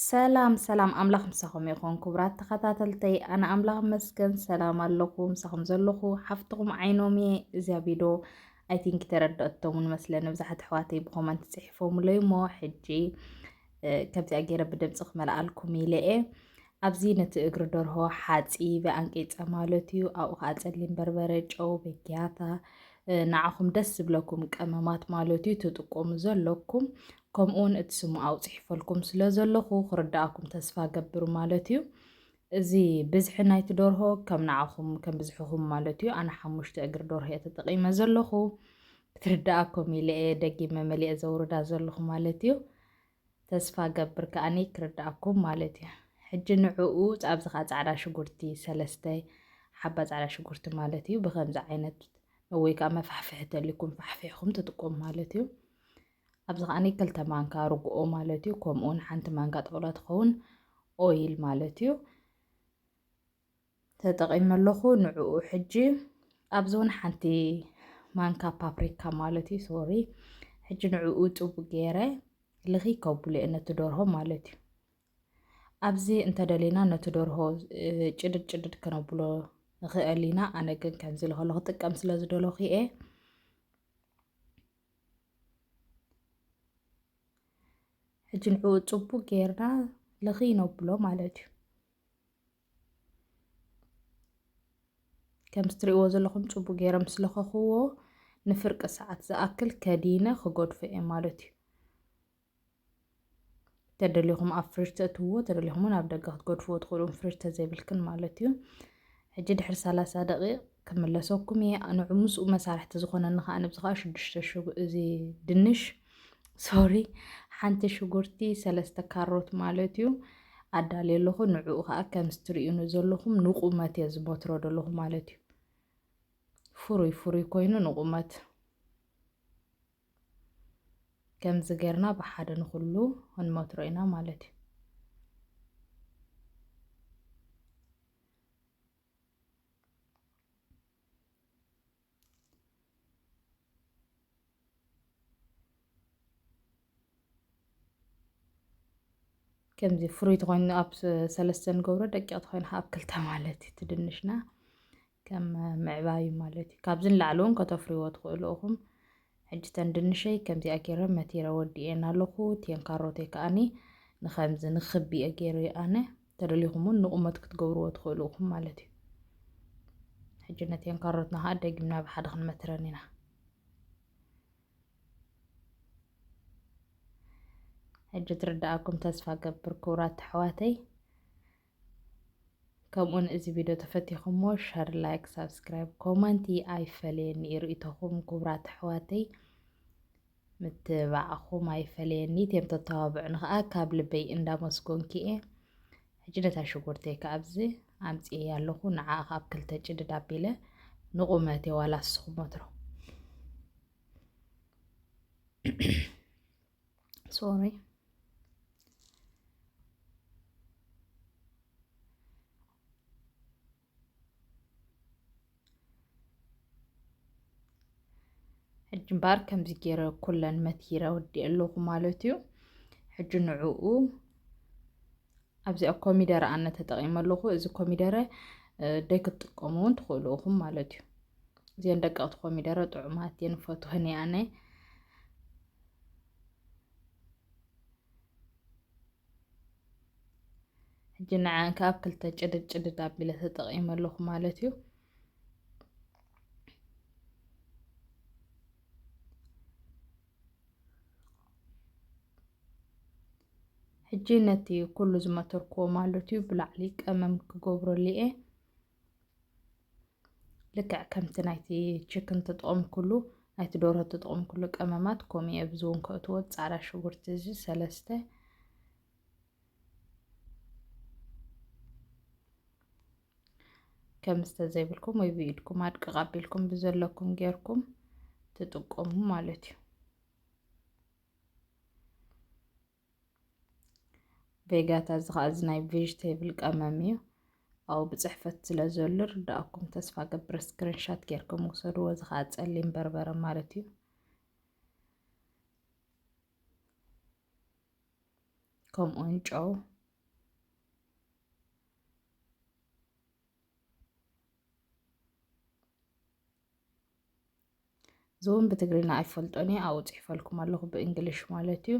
ሰላም ኣምላኽ ምሳኹም ይኹን ክቡራት ተኸታተልተይ ኣነ ኣምላኽ መስገን ሰላም ኣለኹም ምሳኹም ዘለኹ ሓፍትኹም ዓይኖም እየ እዚኣ ቪድዮ ኣይ ቲንክ ተረድአቶምን መስለኒ ብዙሓት ኣሕዋተይ ብኮመንት ፅሒፎምለይ እሞ ሕጂ ከምዚኣ ገይረ ብድምፂ ክመልኣልኩም ኢለ እየ ኣብዚ ነቲ እግሪ ደርሆ ሓፂበ ኣንቂፀ ማለት እዩ ኣብኡ ከዓ ፀሊም በርበረ ጨው በጊያታ ንዓኹም ደስ ዝብለኩም ቀመማት ማለት እዩ ትጥቀሙ ዘለኩም ከምኡውን እቲ ስሙ ኣውፅሒፈልኩም ስለ ዘለኹ ክርዳእኩም ተስፋ ገብሩ ማለት እዩ እዚ ብዝሒ ናይቲ ደርሆ ከም ንዓኹም ከም ብዝሕኹም ማለት እዩ ኣነ 5 እግሪ ደርሆ እየ ተጠቒመ ዘለኹ ክትርዳእኩም ኢለ እየ ደጊመ መሊአ ዘውርዳ ዘለኹ ማለት እዩ ተስፋ ገብር ከኣኒ ክርዳእኩም ማለት እዩ ሕጂ ንዕኡ ኣብዚ ከዓ ፃዕዳ ሽጉርቲ 3 ሓባ ፃዕዳ ሽጉርቲ ማለት እዩ ብከምዚ ዓይነት ወይ ከዓ መፋሕፍሒ ተሊኩም ፋሕፊሕኩም ትጥቀሙ ማለት እዩ ኣብዚ ከዓኒ 2 ማንካ ርግኦ ማለት እዩ ከምኡውን ሓንቲ ማንካ ጣውላ ትኸውን ኦይል ማለት እዩ ተጠቒመ ኣለኹ ንዕኡ ሕጂ ኣብዚ እውን ሓንቲ ማንካ ፓፕሪካ ማለት እዩ ሶሪ ሕጂ ንዕኡ ፅቡቅ ገይረ ልኺ ከቡልየ ነቲ ደርሆ ማለት እዩ ኣብዚ እንተደሊና ነቲ ደርሆ ጭድድ ጭድድ ከነብሎ ንኽእል ኢና ኣነ ግን ከምዚ ኢለ ከለኹ ክጥቀም ስለ ዝደለኹ እየ ሕጂ ንዕኡ ፅቡቅ ጌርና ልኺ ነብሎ ማለት እዩ ከም ትሪእዎ ዘለኹም ፅቡቅ ጌረ ምስ ለኸኽዎ ንፍርቂ ሰዓት ዝኣክል ከዲነ ክገድፎ እየ ማለት እዩ ተደሊኹም ኣብ ፍሪጅ ተእትውዎ ተደሊኹም ኣብ ደገ ክትገድፍዎ ትኽእሉ ፍሪጅ ተዘይብልክን ማለት እዩ ሕጂ ድሕሪ 30 ደቂቕ ክምለሰኩም እየ ንዑ ምስኡ መሳርሕቲ ዝኾነኒ ከዓ ንብዚ ከዓ 6 እዚ ድንሽ ሶሪ ሓንቲ ሽጉርቲ 3 ካሮት ማለት እዩ ኣዳልየ ኣለኹ ንዕኡ ከዓ ከምዚ ትሪእዩኒ ዘለኹም ንቁመት እየ ዝመትሮ ዘለኹ ማለት እዩ ፍሩይ ኮይኑ ንቁመት ከምዚ ጌርና ብሓደ ንኩሉ ክንመትሮ ኢና ማለት እዩ ከምዚ ፍሩይት ኮይኑ ኣብ 3 ንገብሮ ደቂቕቲ ኮይኑ ኣብ 2 ማለት እዩ ትድንሽና ከም ምዕባይ ማለት እዩ ካብዚ ንላዕሊ እውን ከተፍርይዎ ትኽእሉ ኢኹም ሕጂ ተን ድንሸይ ከምዚኣ ገይረ መቲረ ወዲአን ኣለኹ እተን ካሮተይ ከዓኒ ንከምዚ ንክቢ እየ ገይረ ኣነ ተደሊኹም እውን ንቁመት ክትገብርዎ ትኽእሉ ኢኹም ማለት እዩ ሕጂ ነተን ካሮትና ከዓ ደጊምና ብሓደ ክንመትረን ኢና ሕጂ ትርዳእኩም ተስፋ ገብር ክቡራት ኣሕዋተይ ከምኡን እዚ ቪድዮ ተፈቲኹሞ ሸር ላይክ ሳብስክራይብ ኮመንቲ ኣይፈለየኒ ርእይቶኹም ክቡራት ኣሕዋተይ ምትባዕኹም ኣይፈለየኒ እትም ተተባብዑኒ ከዓ ካብ ልበይ እንዳመስጎንኪ እየ ሕጂ ነታ ሽጉርተይ ከኣብዚ ኣምፂየ ኣለኹ ንዓኣ ካብ 2 ጭድድ ኣቢለ ንቁመት ዋላ ንስኹም መትሮ ሶሪ ሕጂ እምበር ከምዚ ገይረ ኩለን መቲረ ወዲአ ኣለኹ ማለት እዩ ሕጂ ንዕኡ ኣብዚኣ ኮሚደረ ኣነ ተጠቒመ ኣለኹ እዚ ኮሚደረ ደይክትጥቀሙ እውን ትኽእሉ ኢኹም ማለት እዩ እዚአን ደቀቕቲ ኮሚደረ ጥዑማት እየን ፈትወን እየ ኣነ ሕጂ ንዓን ካብ 2 ጭድድ ኣቢለ ተጠቒመ ኣለኹ ማለት እዩ ሕጂ ነቲ ኩሉ ዝመተርክዎ ማለት እዩ ብላዕሊ ቀመም ክገብረሉ እየ ልክዕ ከምቲ ናይቲ ቺክን ትጥቀሙ ኩሉ ናይቲ ደርሆ ትጥቀሙ ኩሉ ቀመማት ከምኡ እየ ብዝውን ከእትዎ ፃዕዳ ሽጉርቲ እዚ 3 ከምዚ ተዘይብልኩም ወይ ብኢድኩም ኣድቅቕ ኣቢልኩም ብዘለኩም ጌርኩም ትጥቀሙ ማለት እዩ ቬጋታ እዚ ከዓ እዚ ናይ ቬጅቴብል ቀመም እዩ ኣብኡ ብፅሕፈት ስለ ዘሎ ርዳእኩም ተስፋ ገብር ስክሪንሻት ጌርኩም ውሰድዎ እዚ ከዓ ፀሊም በርበረ ማለት እዩ ከምኡውን ጨው زون بتقرينا أيفلطوني أو تحفلكم الله بإنجليش مالتيو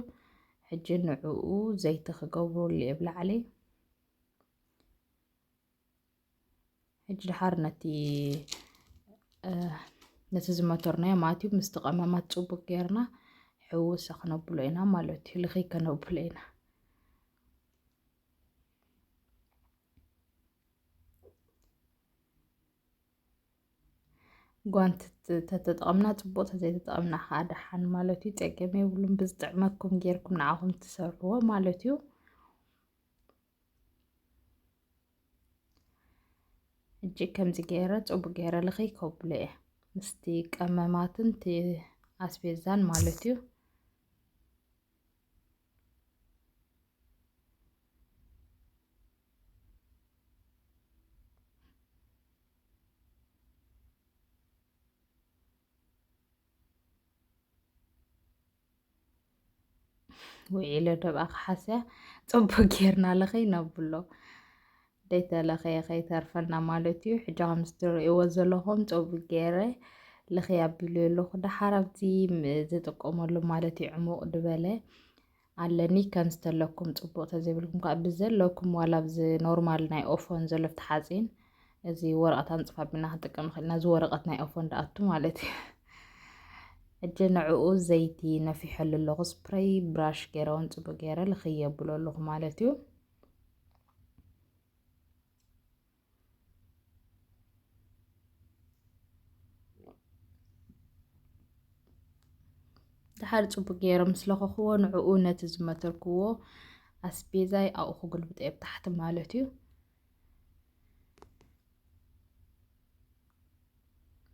حجي نعوقو زيت خقوبرو اللي يبلع عليه حجي الحار نتي زماتورنا ماتيو مستقامات تصوبو كيرنا حو سخنو بلينا مالتيو لخي كانو بلينا ጓንት ተተጠቀምና ጽቡቅ ተዘይተጠቀምና ሓደሓን ማለት እዩ ፀገም የብሉን ብዝጥዕመኩም ጌርኩም ንዓኹም ትሰርሕዎ ማለት እዩ እጂ ከምዚ ገይረ ጽቡቅ ገይረ ለኸይ ከብሎ እየ ምስቲ ቀመማትን ኣስቤዛን ማለት እዩ وإلى دبقة حاسة صبح كيرنا لخي نبلو ديتا لخي خي ترفلنا مالتيو حجا مستر يوزلهم صبح كيري لخي أبيلو لخ ده حربتي زتقوملو مالتي عمو دبالة علني كان ستلكم صبح تزيبلكم كأبزل لكم ولا بز نورمال ناي أوفون زلفت حازين زي ورقة تنصفها بنا هتكم خلنا زي ورقة ناي أوفون دقاتو مالتي الجنعو زيتي نفي حل اللغ سبراي براش جيرون صبو جيرا لخيبلو اللغ مالتيو دحال صبو جيرا مسلخو خو نعو نتزمتركو أسبيزاي أو خقل بتقب تحت مالتيو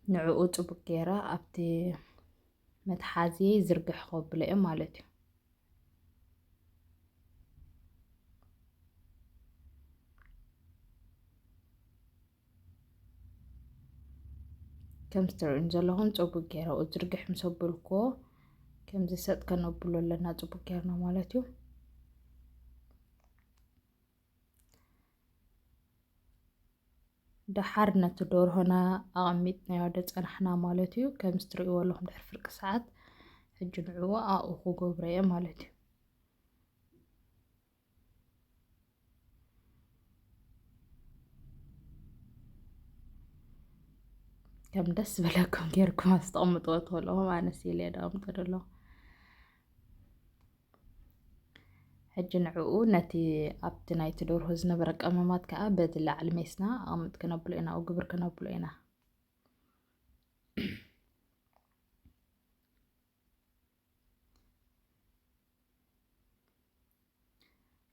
نعو صبو جيرا أبتي متحازي زرقح خو بلئ مالتيو كم سترين زلهم صبو جيرا وزرقح مسبلكو كم زي سد كنبلو لنا صبو جيرنا مالتيو دحار نتدور هنا أغميتنا يودت أنحنا مالتيو كم ستري والله مدحر فرق ساعات حجنعوا أو خوجو بريا مالتيو كم دس بلاكم غيركم استقمت وطولهم أنا سيلي دام تدلو حجنعوا نتي أبتنا يتدور هزنا برك أمامات كأبد اللي علميسنا أمد كنبلينا أو قبر كنبلينا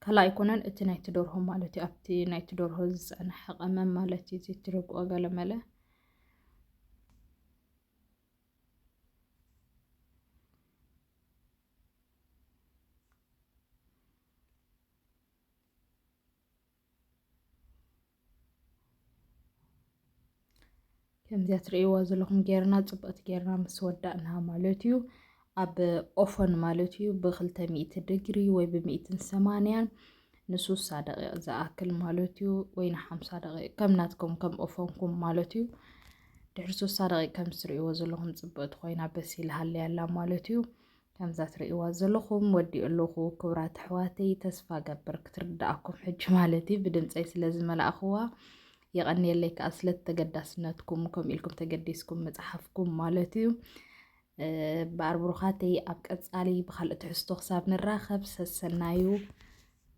كلا يكونن اتنا يتدورهم مالتي أبتي نيتدور هز أنا حق أمام مالتي تترك وقال ماله كم زيات رئيوا زلهم جيرنا صبقت جيرنا مسودقناها مالتيو أب أوفن مالتيو بخلتا 100 دقري وي ب180 نصوص دقيقة زأكل مالتيو وين 5 دقيقة كم ناتكم كم أوفنكم مالتيو دحرسو دقيقة كم سرئوا زلهم صبقت خوينا بس يلهالي يلا مالتيو كم زات رئيوا زلهم ودي اللوخو كبرات حواتي تسفا قبر كتردأكم حج مالتي بدن سيس لازم الأخوة يغني لك أصلت تقدسناتكم كم إلكم تقدسكم متحفكم مالتيو بأربروخاتي أبقى أسألي بخلق تحستو خساب نراخب سسنايو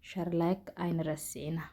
شارلاك أين رسينا